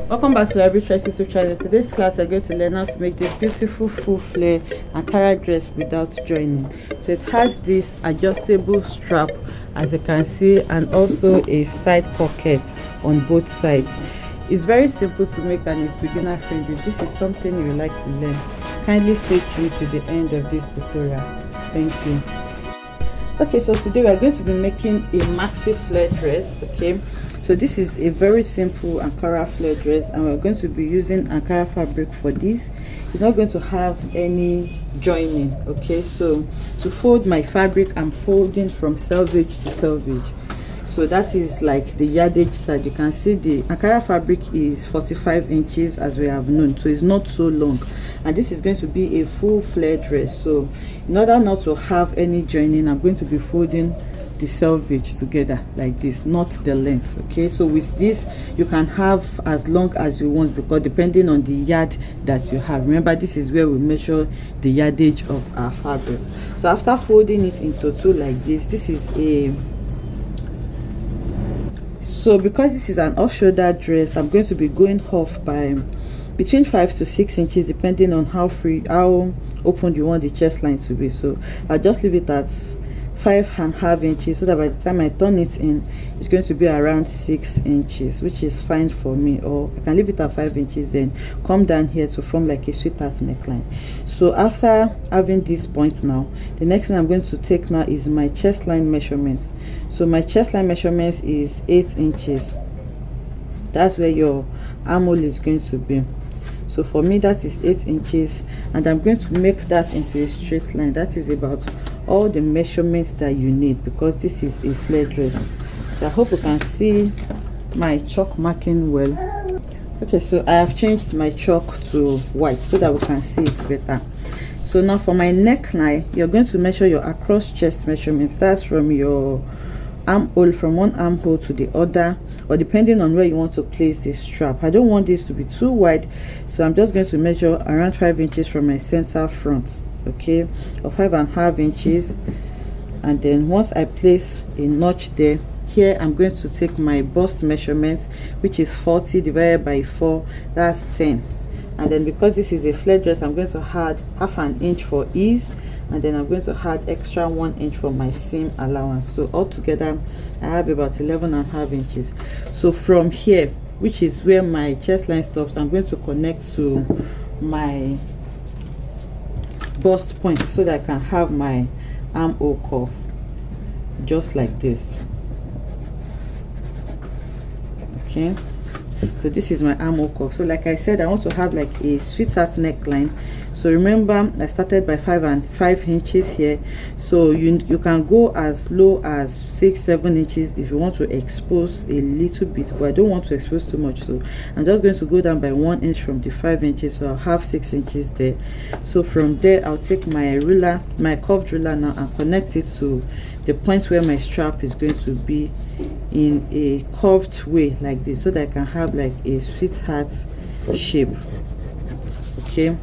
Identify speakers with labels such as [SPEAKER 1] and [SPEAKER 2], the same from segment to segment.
[SPEAKER 1] Welcome back to Library Choice YouTube channel. Today's class we're going to learn how to make this beautiful full flare Ankara dress without joining. So it has this adjustable strap, as you can see, and also a side pocket on both sides. It's very simple to make and it's beginner friendly. If this is something you would like to learn, kindly stay tuned to the end of this tutorial. Thank you. Okay, so today we are going to be making a maxi flare dress. Okay, so this is a very simple Ankara flare dress and we're going to be using Ankara fabric for this. It's not going to have any joining. Okay, so to fold my fabric, I'm folding from selvage to selvage. So that is like the yardage side. You can see the Ankara fabric is 45 inches as we have known, so it's not so long, and this is going to be a full flare dress. So in order not to have any joining, I'm going to be folding the selvage together like this, not the length. Okay, so with this you can have as long as you want, because depending on the yard that you have. Remember, this is where we measure the yardage of our fabric. So after folding it into two like this, this is a so because this is an off-shoulder dress, I'm going to be going off by between 5 to 6 inches depending on how open you want the chest line to be. So I'll just leave it at 5.5 inches, so that by the time I turn it in, it's going to be around 6 inches, which is fine for me. Or I can leave it at 5 inches, then come down here to form like a sweetheart neckline. So after having this point now, the next thing I'm going to take now is my chest line measurement. So my chest line measurement is 8 inches. That's where your armhole is going to be. So for me, that is 8 inches, and I'm going to make that into a straight line. That is about all the measurements that you need, because this is a flare dress. So I hope you can see my chalk marking well. Okay, so I have changed my chalk to white so that we can see it better. So now for my neckline, you're going to measure your across chest measurements. That's from your armhole, from one armhole to the other, or depending on where you want to place this strap. I don't want this to be too wide, so I'm just going to measure around 5 inches from my center front, okay, or 5.5 inches. And then once I place a notch there, here I'm going to take my bust measurement, which is 40 divided by 4, that's 10. And then because this is a flare dress, I'm going to add half an inch for ease, and then I'm going to add extra 1 inch for my seam allowance. So altogether I have about 11.5 inches. So from here, which is where my chest line stops, I'm going to connect to my bust point so that I can have my armhole curve just like this. Okay, so this is my armhole curve. So like I said, I want to have like a sweetheart neckline. So remember, I started by 5 inches here, so you can go as low as 6-7 inches if you want to expose a little bit, but I don't want to expose too much, so I'm just going to go down by 1 inch from the 5 inches, so I'll have 6 inches there. So from there, I'll take my ruler, my curved ruler now, and connect it to the point where my strap is going to be in a curved way like this, so that I can have like a sweetheart shape. Okay,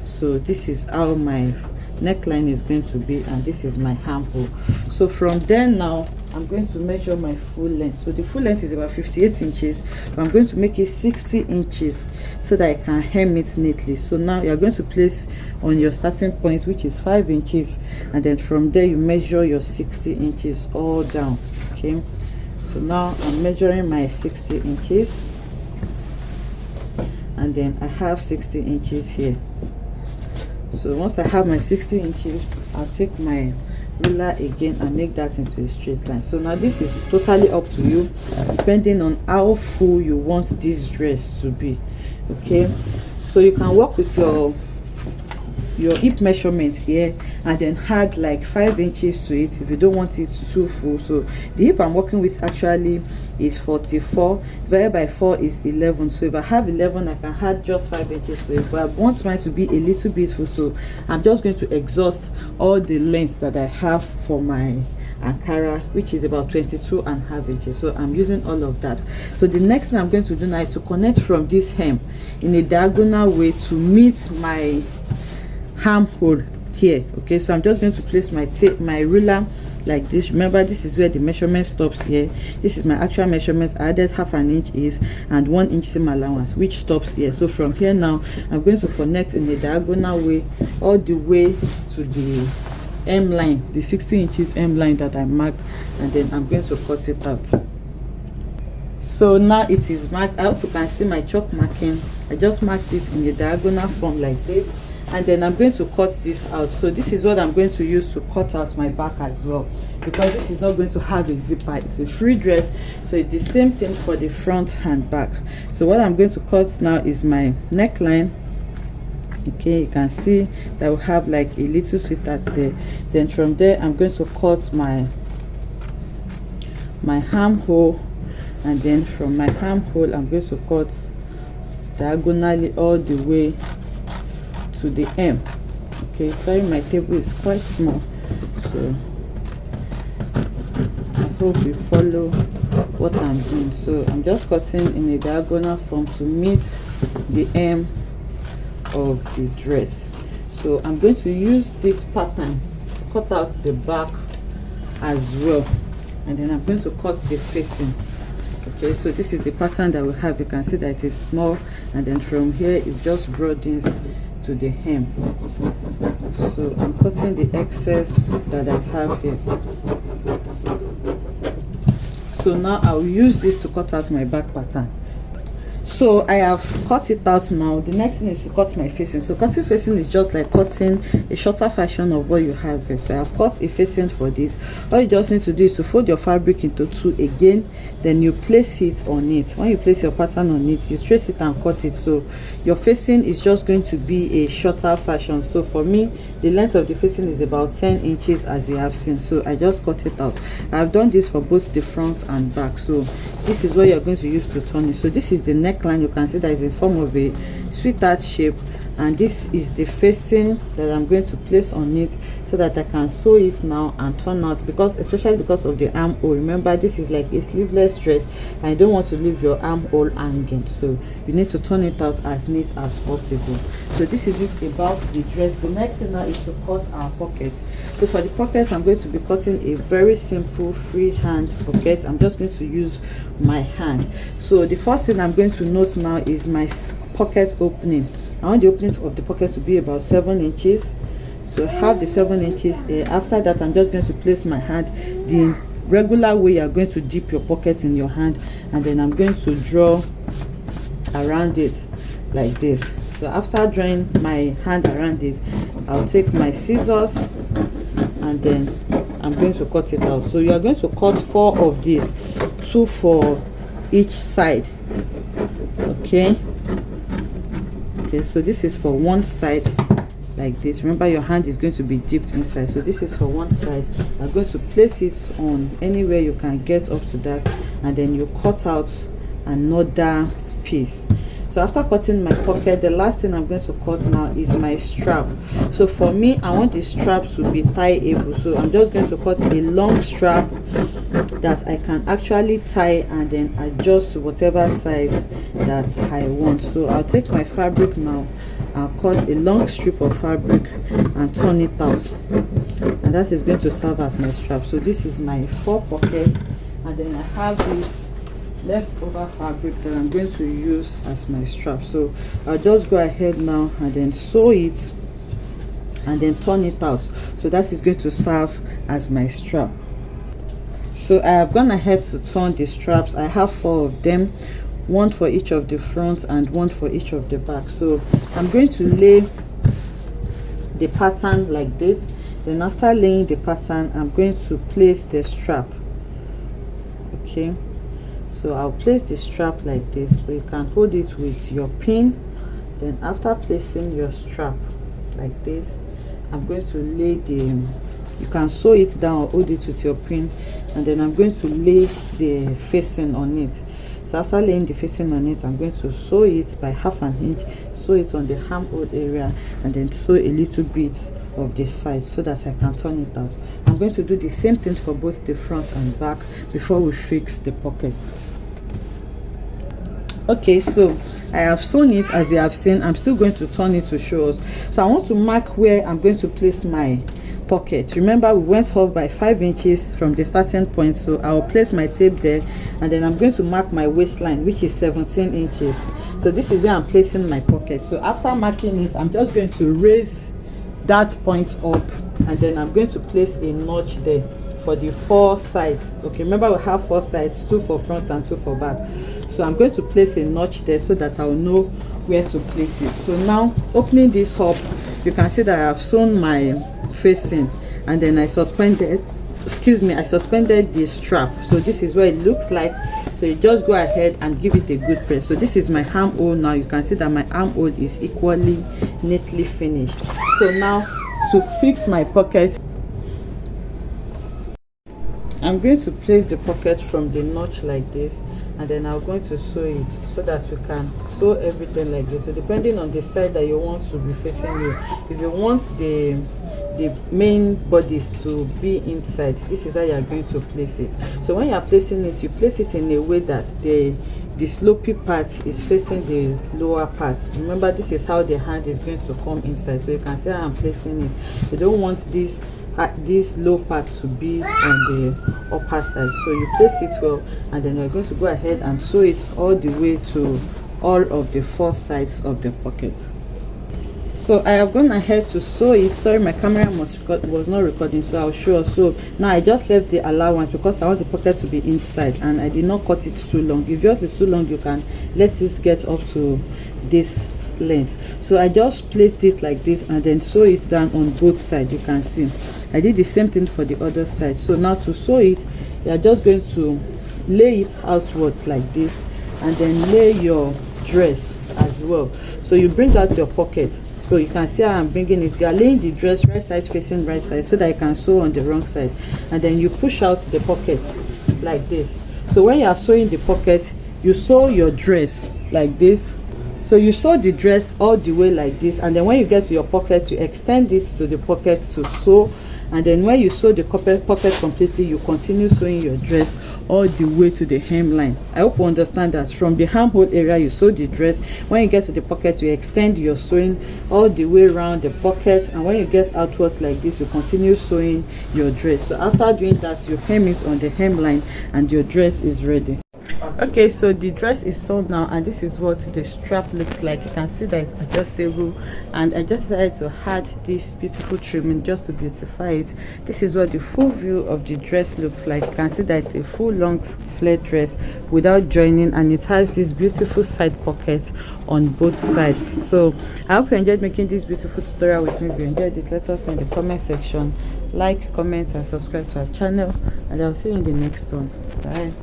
[SPEAKER 1] so this is how my neckline is going to be, and this is my armhole. So from there now, I'm going to measure my full length. So the full length is about 58 inches, but I'm going to make it 60 inches so that I can hem it neatly. So now you're going to place on your starting point, which is 5 inches, and then from there you measure your 60 inches all down. Okay, so now I'm measuring my 60 inches, and then I have 60 inches here. So once I have my 60 inches, I'll take my ruler again and make that into a straight line. So now this is totally up to you, depending on how full you want this dress to be. Okay, so you can work with your hip measurement here and then add like 5 inches to it if you don't want it too full. So the hip I'm working with actually is 44 divided by 4 is 11. So if I have 11, I can add just 5 inches to it, but I want mine to be a little bit full, so I'm just going to exhaust all the length that I have for my Ankara, which is about 22.5 inches. So I'm using all of that. So the next thing I'm going to do now is to connect from this hem in a diagonal way to meet my armhole here. Okay, so I'm just going to place my ruler like this. Remember, this is where the measurement stops here. This is my actual measurement. I added half an inch is and 1 inch seam allowance, which stops here. So from here now, I'm going to connect in a diagonal way all the way to the M line, the 60 inches M line that I marked, and then I'm going to cut it out. So now it is marked. I hope you can see my chalk marking. I just marked it in a diagonal form like this, and then I'm going to cut this out. So this is what I'm going to use to cut out my back as well, because this is not going to have a zipper. It's a free dress, so it's the same thing for the front and back. So what I'm going to cut now is my neckline. Okay, you can see that will have like a little sweater there. Then from there, I'm going to cut my armhole, and then from my armhole, I'm going to cut diagonally all the way to the M. Okay, sorry, my table is quite small, so I hope you follow what I'm doing. So I'm just cutting in a diagonal form to meet the M of the dress. So I'm going to use this pattern to cut out the back as well, and then I'm going to cut the facing. Okay, so this is the pattern that we have. You can see that it is small, and then from here it just broadens to the hem. So I'm cutting the excess that I have here. So now I'll use this to cut out my back pattern. So I have cut it out now. The next thing is to cut my facing. So cutting facing is just like cutting a shorter version of what you have here. So I have cut a facing for this. All you just need to do is to fold your fabric into two again, then you place it on it. When you place your pattern on it, you trace it and cut it. So your facing is just going to be a shorter version. So for me, the length of the facing is about 10 inches, as you have seen. So I just cut it out. I've done this for both the front and back. So this is what you're going to use to turn it. So this is the neckline. You can see that it's in form of a sweetheart shape, and this is the facing that I'm going to place on it so that I can sew it now and turn out, because especially because of the armhole. Remember, this is like a sleeveless dress and I don't want to leave your armhole hanging, so you need to turn it out as neat as possible. So this is it about the dress. The next thing now is to cut our pockets. So for the pockets, I'm going to be cutting a very simple freehand pocket. I'm just going to use my hand. So the first thing I'm going to note now is my pocket opening. I want the openings of the pocket to be about 7 inches. So have the 7 inches here. After that, I'm just going to place my hand the regular way you are going to dip your pocket in your hand, and then I'm going to draw around it like this. So after drawing my hand around it, I'll take my scissors and then I'm going to cut it out. So you are going to cut 4 of these, 2 for each side. Okay, so this is for one side like this. Remember, your hand is going to be dipped inside. So this is for one side. I'm going to place it on anywhere you can get up to that, and then you cut out another piece. So after cutting my pocket, the last thing I'm going to cut now is my strap. So for me, I want the strap to be tie-able. So I'm just going to cut a long strap that I can actually tie and then adjust to whatever size that I want. So I'll take my fabric now, I'll cut a long strip of fabric and turn it out, and that is going to serve as my strap. So this is my 4 pocket, and then I have this leftover fabric that I'm going to use as my strap. So I'll just go ahead now and then sew it and then turn it out. So that is going to serve as my strap. So I have gone ahead to turn the straps. I have 4 of them, 1 for each of the front and 1 for each of the back. So I'm going to lay the pattern like this. Then after laying the pattern, I'm going to place the strap. Okay, so I'll place the strap like this, so you can hold it with your pin. Then after placing your strap like this, I'm going to lay the, you can sew it down or hold it with your pin, and then I'm going to lay the facing on it. So after laying the facing on it, I'm going to sew it by half an inch, sew it on the armhole area, and then sew a little bit of the side so that I can turn it out. I'm going to do the same thing for both the front and back before we fix the pockets. Okay, so I have sewn it as you have seen. I'm still going to turn it to show us. So I want to mark where I'm going to place my pocket. Remember, we went off by 5 inches from the starting point, so I'll place my tape there, and then I'm going to mark my waistline, which is 17 inches. So this is where I'm placing my pocket. So after marking it, I'm just going to raise that point up, and then I'm going to place a notch there for the 4 sides. Okay, remember we have 4 sides, 2 for front and 2 for back. So I'm going to place a notch there so that I'll know where to place it. So now, opening this up, you can see that I have sewn my facing, and then I suspended the strap. So this is what it looks like. So you just go ahead and give it a good press. So this is my armhole. Now you can see that my armhole is equally neatly finished. So now, to fix my pocket, I'm going to place the pocket from the notch like this, and then I'm going to sew it so that we can sew everything like this. So depending on the side that you want to be facing you, if you want the main bodice to be inside, this is how you are going to place it. So when you are placing it, you place it in a way that the slopey part is facing the lower part. Remember, this is how the hand is going to come inside. So you can see how I'm placing it. You don't want this low part to be on the upper side, so you place it well, and then you're going to go ahead and sew it all the way to all of the 4 sides of the pocket. So I have gone ahead to sew it. Sorry, my camera was not recording, so I'll show. So now I just left the allowance because I want the pocket to be inside, and I did not cut it too long. If yours is too long, you can let it get up to this length. So I just placed it like this, and then sew it down on both sides. You can see I did the same thing for the other side. So now to sew it, you are just going to lay it outwards like this, and then lay your dress as well. So you bring out your pocket. So you can see how I'm bringing it. You are laying the dress right side facing right side so that you can sew on the wrong side, and then you push out the pocket like this. So when you are sewing the pocket, you sew your dress like this. So you sew the dress all the way like this, and then when you get to your pocket, you extend this to the pocket to sew, and then when you sew the pocket completely, you continue sewing your dress all the way to the hemline. I hope you understand that from the armhole area you sew the dress. When you get to the pocket, you extend your sewing all the way around the pocket, and when you get outwards like this, you continue sewing your dress. So after doing that, you hem it on the hemline, and your dress is ready. Okay, so the dress is sewn now, and this is what the strap looks like. You can see that it's adjustable, and I just decided to add this beautiful trimming just to beautify it. This is what the full view of the dress looks like. You can see that it's a full long flare dress without joining, and it has this beautiful side pocket on both sides. So I hope you enjoyed making this beautiful tutorial with me. If you enjoyed it, let us know in the comment section. Like, comment, and subscribe to our channel, and I'll see you in the next one. Bye.